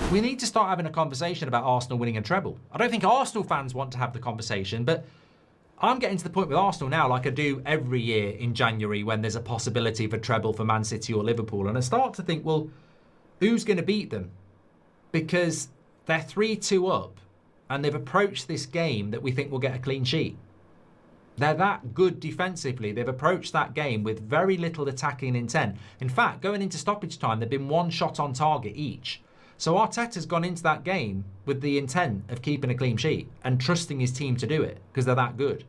We need to start having a conversation about Arsenal winning a treble. I don't think Arsenal fans want to have the conversation, but I'm getting to the point with Arsenal now, like I do every year in January when there's a possibility of a treble for Man City or Liverpool. And I start to think, well, who's going to beat them? Because they're 3-2 up and they've approached this game that we think will get a clean sheet. They're that good defensively. They've approached that game with very little attacking intent. In fact, going into stoppage time, they've been one shot on target each. So Arteta's gone into that game with the intent of keeping a clean sheet and trusting his team to do it because they're that good.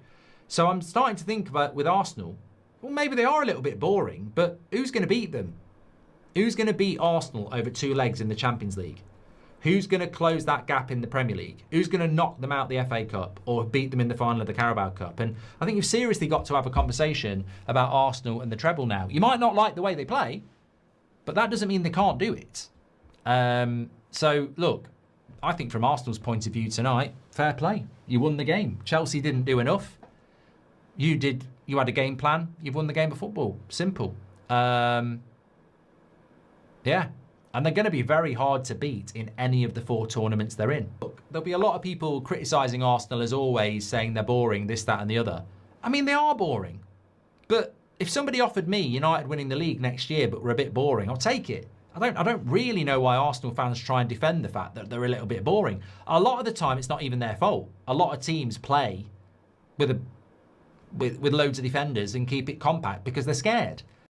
So I'm starting to think about with Arsenal, well, maybe they are a little bit boring, but who's going to beat them? Who's going to beat Arsenal over 2 legs in the Champions League? Who's going to close that gap in the Premier League? Who's going to knock them out the FA Cup or beat them in the final of the Carabao Cup? And I think you've seriously got to have a conversation about Arsenal and the treble now. You might not like the way they play, but that doesn't mean they can't do it. So, look, I think from Arsenal's point of view tonight, fair play. You won the game. Chelsea didn't do enough. You did. You had a game plan. You've won the game of football. Simple. Yeah. And they're going to be very hard to beat in any of the 4 tournaments they're in. Look, there'll be a lot of people criticising Arsenal as always, saying they're boring, this, that and the other. I mean, they are boring. But if somebody offered me United winning the league next year but were a bit boring, I'll take it. I don't really know why Arsenal fans try and defend the fact that they're a little bit boring. A lot of the time, it's not even their fault. A lot of teams play with loads of defenders and keep it compact because they're scared.